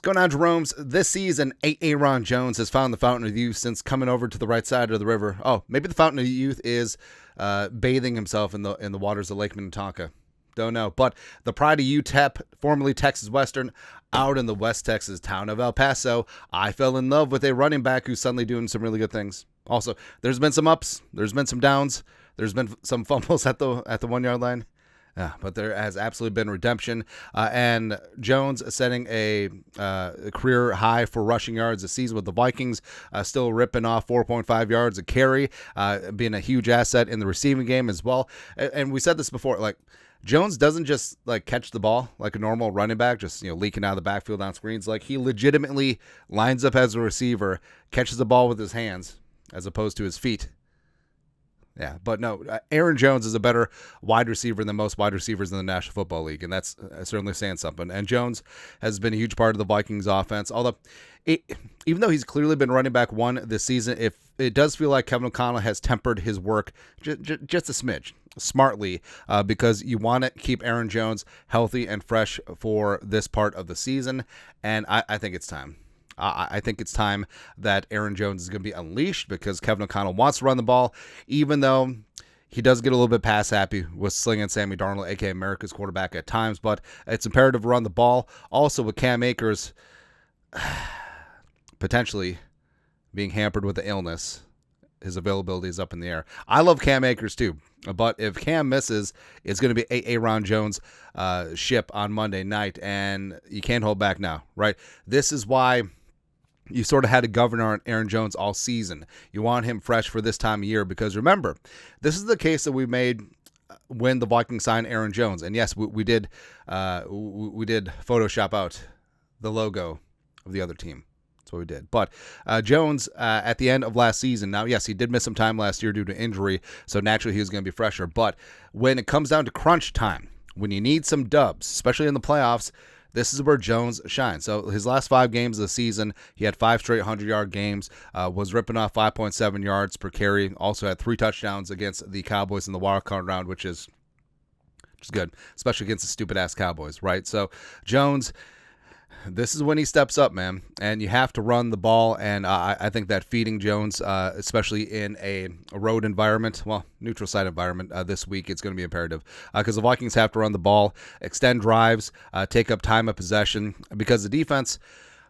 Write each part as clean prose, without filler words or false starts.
Going on, Jerome's. This season, Aaron Jones has found the fountain of youth since coming over to the right side of the river. Oh, maybe the fountain of youth is bathing himself in the waters of Lake Minnetonka. Don't know. But the pride of UTEP, formerly Texas Western, out in the West Texas town of El Paso, I fell in love with a running back who's suddenly doing some really good things. Also, there's been some ups, there's been some downs, there's been some fumbles at the 1 yard line. Yeah, but there has absolutely been redemption. And Jones setting a career high for rushing yards this season with the Vikings, still ripping off 4.5 yards a carry, being a huge asset in the receiving game as well. And we said this before, like, Jones doesn't just like catch the ball like a normal running back, just leaking out of the backfield on screens. Like, he legitimately lines up as a receiver, catches the ball with his hands as opposed to his feet. Yeah, but no, Aaron Jones is a better wide receiver than most wide receivers in the National Football League, and that's certainly saying something. And Jones has been a huge part of the Vikings offense, although even though he's clearly been running back one this season, if it does feel like Kevin O'Connell has tempered his work just a smidge, smartly, because you want to keep Aaron Jones healthy and fresh for this part of the season, and I think it's time. I think it's time that Aaron Jones is going to be unleashed because Kevin O'Connell wants to run the ball, even though he does get a little bit pass happy with slinging Sammy Darnold, a.k.a. America's quarterback at times, but it's imperative to run the ball. Also, with Cam Akers potentially being hampered with the illness, his availability is up in the air. I love Cam Akers too, but if Cam misses, it's going to be Aaron Jones' ship on Monday night, and you can't hold back now, right? This is why you sort of had to govern on Aaron Jones all season. You want him fresh for this time of year because, remember, this is the case that we made when the Vikings signed Aaron Jones. And yes, we did Photoshop out the logo of the other team. That's what we did. But Jones, at the end of last season, now, yes, he did miss some time last year due to injury, so naturally he was going to be fresher. But when it comes down to crunch time, when you need some dubs, especially in the playoffs, this is where Jones shines. So his last 5 games of the season, he had 5 straight 100-yard games, was ripping off 5.7 yards per carry, also had 3 touchdowns against the Cowboys in the wild card round, which is good, especially against the stupid-ass Cowboys, right? So Jones, this is when he steps up, man, and you have to run the ball, and I think that feeding Jones, especially in a road environment, well, neutral site environment this week, it's going to be imperative because the Vikings have to run the ball, extend drives, take up time of possession, because the defense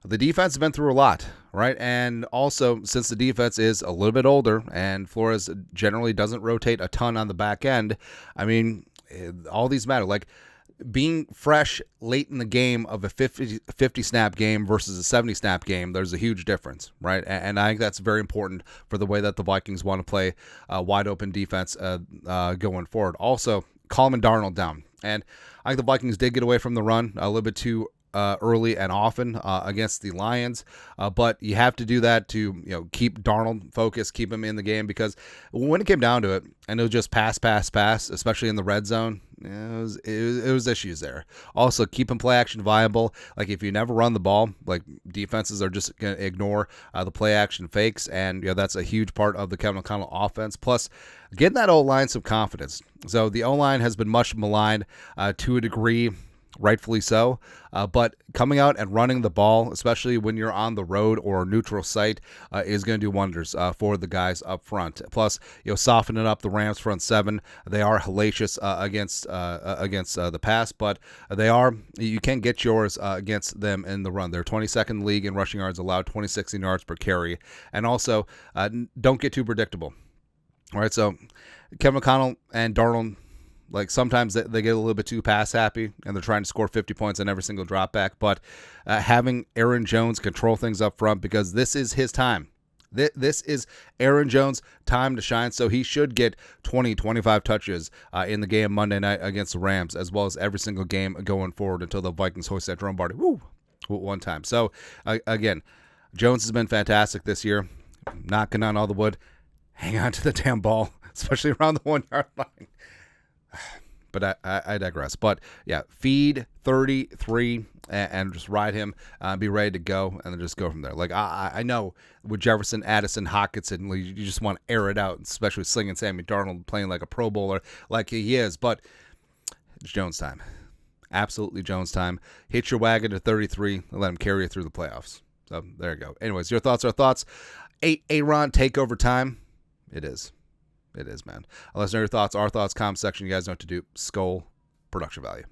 has been through a lot, right? And also, since the defense is a little bit older and Flores generally doesn't rotate a ton on the back end, I mean, all these matter. Like, being fresh late in the game of a 50 snap game versus a 70 snap game, there's a huge difference, right? And I think that's very important for the way that the Vikings want to play wide open defense going forward. Also, calming Darnold down. And I think the Vikings did get away from the run a little bit too early and often against the Lions, but you have to do that to keep Darnold focused, keep him in the game, because when it came down to it, and it was just pass, especially in the red zone, it was issues there. Also, keeping play action viable. Like, if you never run the ball, like, defenses are just going to ignore the play action fakes, and that's a huge part of the Kevin O'Connell offense. Plus, getting that O-line some confidence. So the O-line has been much maligned to a degree, rightfully so, but coming out and running the ball, especially when you're on the road or neutral site, is going to do wonders for the guys up front. Plus, softening up the Rams front seven. They are hellacious against the pass, but you can get yours against them in the run. They're 22nd league in rushing yards allowed, 26 yards per carry, and also don't get too predictable. All right, so Kevin O'Connell and Darnold, like, sometimes they get a little bit too pass happy and they're trying to score 50 points on every single drop back. But having Aaron Jones control things up front, because this is his time. This is Aaron Jones' time to shine. So he should get 20, 25 touches in the game Monday night against the Rams, as well as every single game going forward until the Vikings hoist that drum party. One time. So again, Jones has been fantastic this year, knocking on all the wood. Hang on to the damn ball, especially around the 1 yard line. But I digress. But yeah, feed 33 and just ride him, be ready to go, and then just go from there. Like, I know with Jefferson, Addison, Hockenson, you just want to air it out, especially slinging Sammy Darnold playing like a Pro Bowler like he is. But it's Jones time. Absolutely Jones time. Hitch your wagon to 33 and let him carry you through the playoffs. So there you go. Anyways, your thoughts are thoughts. Aaron takeover time. It is. It is, man. Let us know your thoughts, our thoughts, comment section. You guys know what to do. Skull production value.